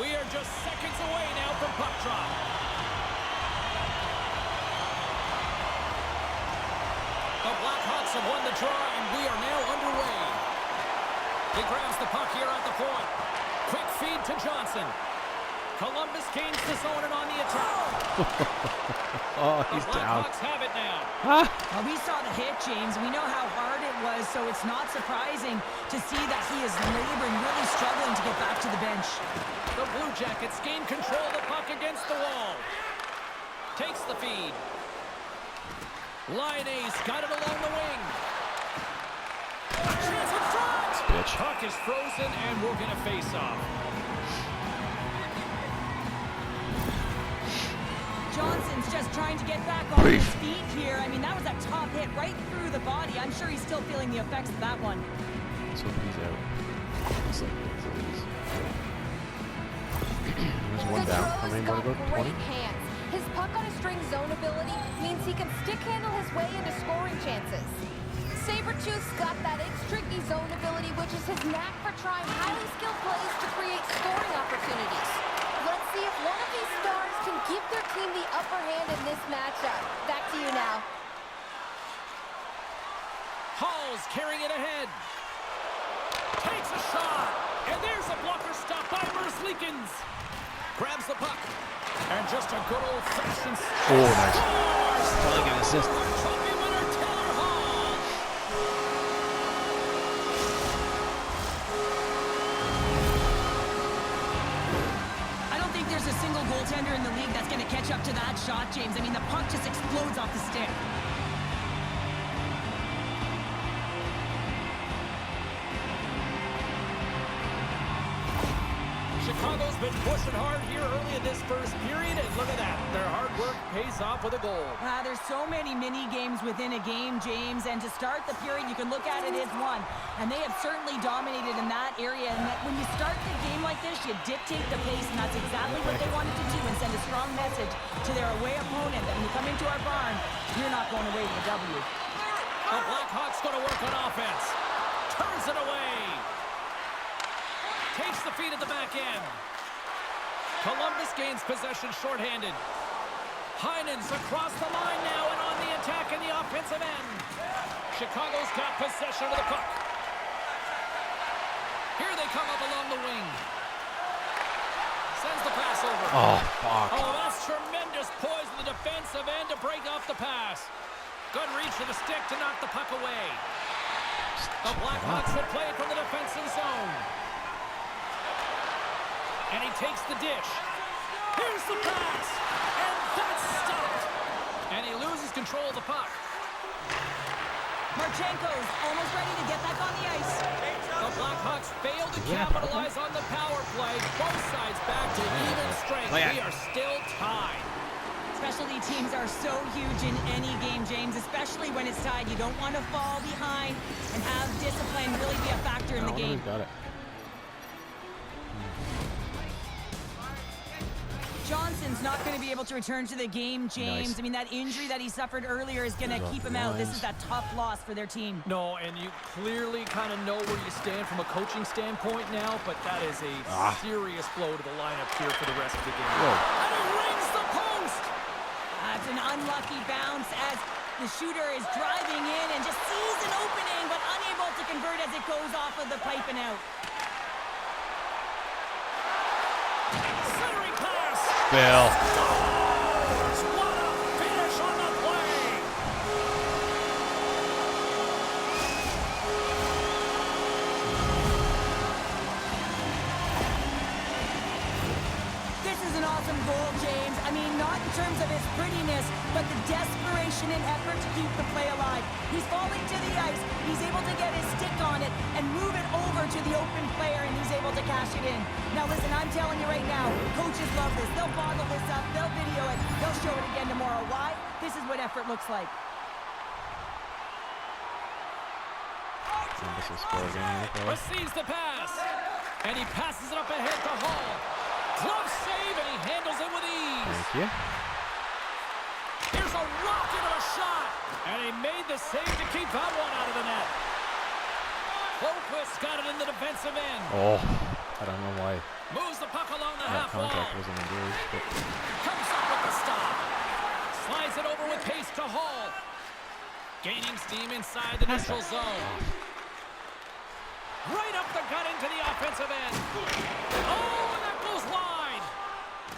We are just seconds away now from puck drop. The Blackhawks have won the draw, and we are now underway. He grabs the puck here at the point. Quick feed to Johnson. Columbus gains the zone and on the attack. Oh, he's down. Blackhawks have it now. Well, we saw the hit, James. We know how hard it was, so it's not surprising to see that he is laboring, really struggling to get back to the bench. The Blue Jackets gain control of the puck against the wall. Takes the feed. Line Ace got it along the wing. A chance in front. Bitch. Puck is frozen, and we're going to face off. Johnson's just trying to get back on his feet here. I mean, that was a top hit right through the body. I'm sure he's still feeling the effects of that one. So he's out. Looks like he's There's one down. How many more to go? 20? Hands. His puck on a string zone ability means he can stick handle his way into scoring chances. Sabertooth's got that tricky zone ability, which is his knack for trying highly skilled plays to create scoring opportunities. Let's see if one of these stars can give their team the upper hand in this matchup. Back to you now. Hall's carrying it ahead. Takes a shot. And there's a blocker stop by Merzlikins. Grabs the puck. And just a good old-fashioned... Oh, nice. Probably get an assist. Trophy winner, Taylor Hall. I don't think there's a single goaltender in the league that's going to catch up to that shot, James. I mean, the puck just explodes off the stick. Chicago's been pushing hard here early in this first period, and look at that. Their hard work pays off with a goal. There's so many mini games within a game, James, and to start the period, you can look at it as one. And they have certainly dominated in that area. And when you start the game like this, you dictate the pace, and that's exactly what they wanted to do and send a strong message to their away opponent that when you come into our barn, you're not going away with a W. The Blackhawks going to work on offense. Turns it away. Takes the feed at the back end. Columbus gains possession shorthanded. Heinen's across the line now and on the attack in the offensive end. Chicago's got possession of the puck. Here they come up along the wing. Sends the pass over. Oh, fuck. Oh, that's tremendous poise in the defensive end to break off the pass. Good reach to the stick to knock the puck away. The Blackhawks will play it from the defensive zone. And he takes the dish. Here's the pass. And that's stopped. And he loses control of the puck. Marchenko's almost ready to get back on the ice. The Blackhawks fail to capitalize on the power play. Both sides back to even strength. We are still tied. Specialty teams are so huge in any game, James, especially when it's tied. You don't want to fall behind and have discipline really be a factor in the game. Got it. Johnson's not going to be able to return to the game, James. Nice. I mean, that injury that he suffered earlier is going to keep him out. This is a tough loss for their team. No, and you clearly kind of know where you stand from a coaching standpoint now, but that is a serious blow to the lineup here for the rest of the game. Whoa. And he rings the post! That's an unlucky bounce as the shooter is driving in and just sees an opening, but unable to convert as it goes off of the pipe and out. Centering pass! Bill. What a finish on the play! This is an awesome goal, James. I mean, not in terms of his prettiness, but the desperation and effort to keep the play alive. He's falling to the ice. He's able to get his stick on it and move it over to the open player, and he's able to cash it in. Now, listen, I'm telling you right now, coaches love this. They'll bottle this up. They'll video it. They'll show it again tomorrow. Why? This is what effort looks like. Receives the pass. And he passes it up ahead to Hall. Glove save, and he handles it with ease. Thank you. Here's a rocket of a shot. And he made the save to keep that one out of the net. Holquist got it in the defensive end. Oh, I don't know why Moves the puck along the that half wall. contract wasn't engaged, but Comes up with the stop. Slides it over with pace to Hall. Gaining steam inside the neutral zone. Right up the gut into the offensive end. Oh, and that goes wide.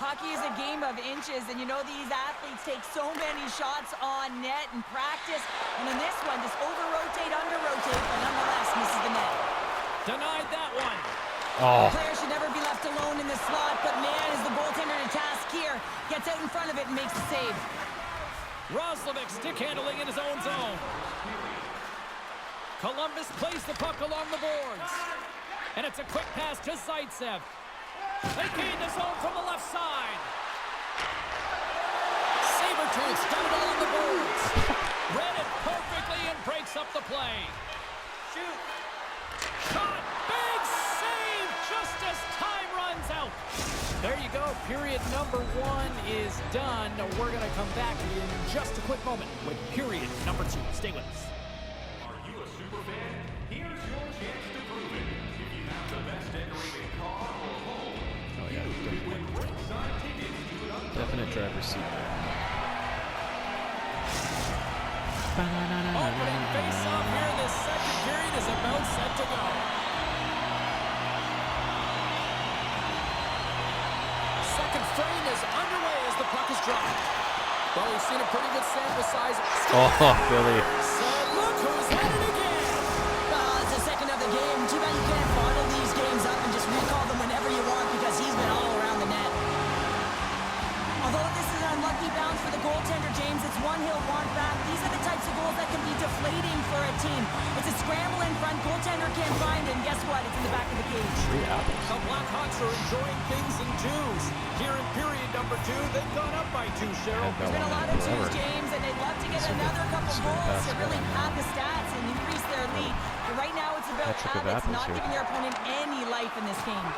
Hockey is a game of inches, and you know these athletes take so many shots on net in practice. And in this one, just over-rotate, under-rotate, but nonetheless misses the net. Denied that one. oh, The player should never be left alone in the slot, but man, is the goaltender to task here. Gets out in front of it and makes the save. Roslovic stick handling in his own zone. Columbus plays the puck along the boards. And it's a quick pass to Zaitsev. They gain the zone from the left side. Sabretooth's got it along the boards. Read it perfectly and breaks up the play. Shoot. Shot. Big save just as time runs out. There you go. Period number 1 is done. We're going to come back in just a quick moment with period number 2. Stay with us. Are you a super fan? Here's your chance to prove it. If you have the best decorated car or home, oh yeah, you could win ringside tickets to an upcoming definite driver's seat. Opening face-off here in this second period is about set to go. Second frame is underway as the puck is dropped. Well, we've seen a pretty good sample size. Oh, Billy. So look who's at it again. Well, it's the second of the game. Too bad you can't bottle these games up and just recall them whenever you want because he's been all around the net. Although this is an unlucky bounce for the goaltender, James, it's one he'll want back. These are the types of goals that can be deflating for a team. It's a scramble in front, goaltender can't find it, and guess what? It's in the back of the cage. The Blackhawks are enjoying things in twos. Here in period number 2, they've gone up by 2, Cheryl. There's been a lot of twos, James, and they'd love to get another couple goals to really pad the stats and increase their lead. But right now, it's about habits, not giving their opponent any life in this game.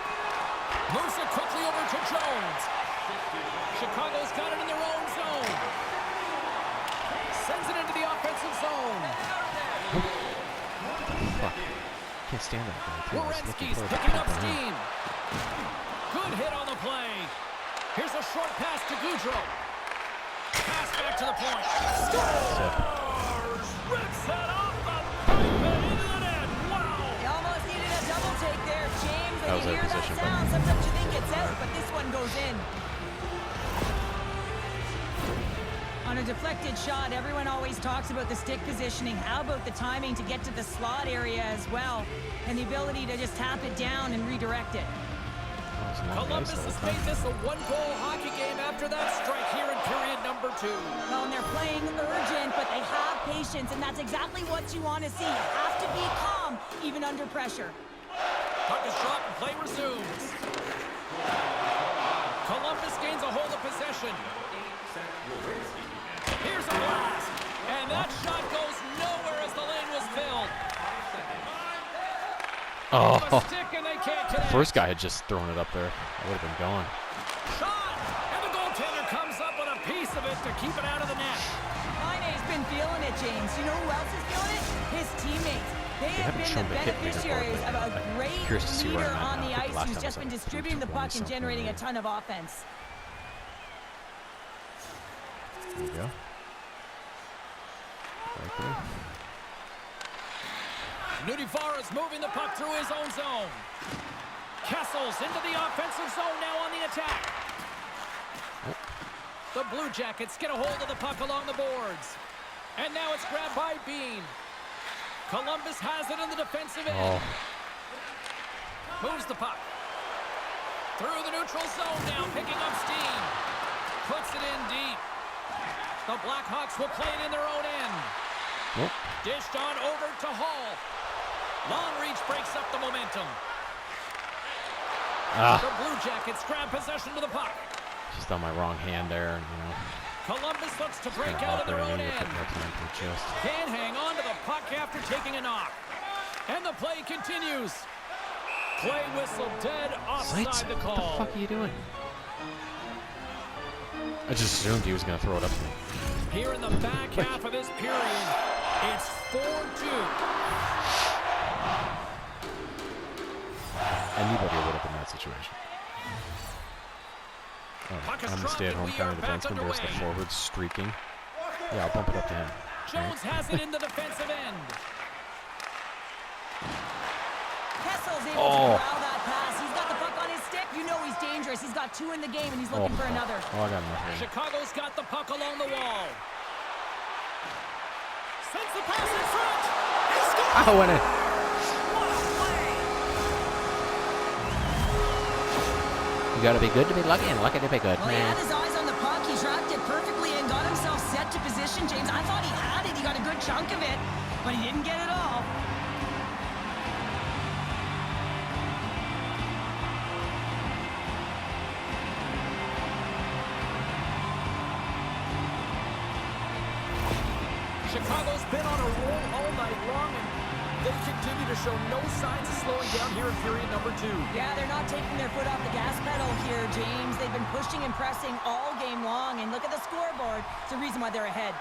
Moves it quickly over to Jones. Chicago's got it in their own zone. Sends it into the offensive zone. Fuck. Can't stand that guy, too. Werenski's picking up steam. Good hit on the play. Here's a short pass to Goudreau. Pass back to the point. Scores! Rips that off the pipe and into the net. Wow! They almost needed a double take there, James. That When was you their hear that position, but- sound, sometimes you think it's out, but this one goes in. On a deflected shot, everyone always talks about the stick positioning. How about the timing to get to the slot area as well? And the ability to just tap it down and redirect it. Columbus has made this a one-goal hockey game after that strike here in period number 2. Well, and they're playing urgent, but they have patience, and that's exactly what you want to see. You have to be calm, even under pressure. Puck is dropped and play resumes. Columbus gains a hold of possession. Here's a blast, and that shot goes nowhere as the lane was filled. Oh, A stick and they can't the connect. first guy had just thrown it up there. I would have been going. Shot, and the goaltender comes up with a piece of it to keep it out of the net. Line's been feeling it, James. You know who else is feeling it? His teammates. They have haven't been shown the the hit leader beneficiaries board, of but a I'm great curious to see where leader I'm at on now. the I think ice last who's time just was been like distributing the 3-2-1 puck and something generating a there. ton of offense. There you go. Right there. Nudifar is moving the puck through his own zone. Kessel's into the offensive zone now on the attack. The Blue Jackets get a hold of the puck along the boards. And now it's grabbed by Bean. Columbus has it in the defensive end. Moves the puck. Through the neutral zone now, picking up steam. Puts it in deep. The Blackhawks will play it in their own end. Nope. Dished on over to Hall. Long reach breaks up the momentum. The Blue Jackets grab possession of the puck. Just on my wrong hand there, you know. Columbus looks to break Kinda out of their awkward. I own need to end. put more time to adjust. Can't hang on to the puck after taking a knock. And the play continues. Play whistle dead offside Lights, the what the call. fuck are you doing? I just assumed he was going to throw it up to me. Here in the back half of this period, it's 4-2. Anybody would have been in that situation. Puck is I'm the dropped stay-at-home and we kind are of back defenseman. There's the underway. forward streaking. Yeah, I'll bump it up to him. Jones has it in the defensive end. Kessel's able to corral that pass. He's got the puck on his stick. You know he's dangerous. He's got 2 in the game, and he's looking for another. Oh, I got nothing. Chicago's got the puck along the wall. Sends the pass in front. He scores! Oh, and it. What a play! You got to be good to be lucky, and lucky to be good. Well, he had his eyes on the puck. He tracked it perfectly and got himself set to position, James. I thought he had it. He got a good chunk of it, but he didn't get it all. Chicago's been on a roll all night long, and they continue to show no signs of slowing down here in period number 2. Yeah, they're not taking their foot off the gas pedal here, James. They've been pushing and pressing all game long, and look at the scoreboard. It's the reason why they're ahead.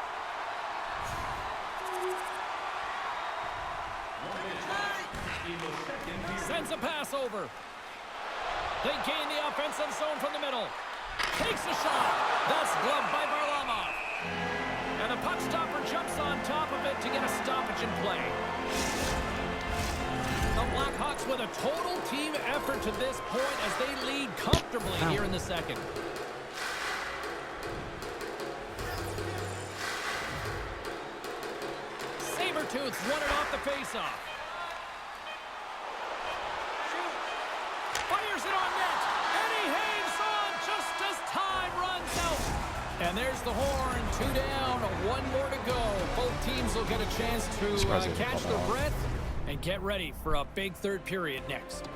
Sends a pass over. They gain the offensive zone from the middle. Takes a shot. That's gloved by Varlamov. And the puck stopper jumps on top of it to get a stoppage in play. The Blackhawks with a total team effort to this point as they lead comfortably here in the second. Sabretooths won it off the faceoff. Fires it on net, and he hangs on just as time runs out. And there's the horn, 2 down, 1 more to go. Both teams will get a chance to catch their breath and get ready for a big third period next.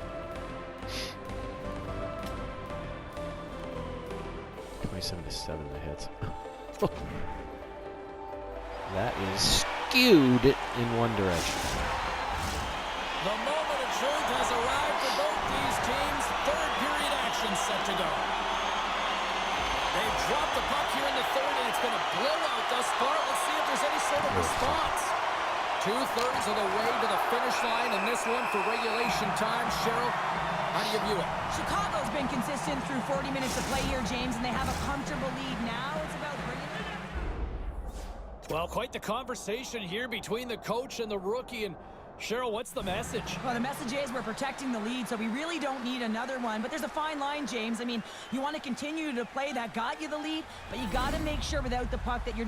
27-7 the hits. That is skewed in one direction. The moment of truth has arrived for both these teams. Third period action set to go. They've dropped the puck here in the third, and it's been a blowout thus far. Let's see if there's any sort of response. 2/3 of the way to the finish line in this one for regulation time. Cheryl, How do you view it? Chicago's been consistent through 40 minutes of play here, James, and they have a comfortable lead. Now it's about bringing it. Well, quite the conversation here between the coach and the rookie. And Cheryl, what's the message? Well, the message is we're protecting the lead, so we really don't need another one. But there's a fine line, James. I mean, you want to continue to play that got you the lead, but you got to make sure without the puck that you're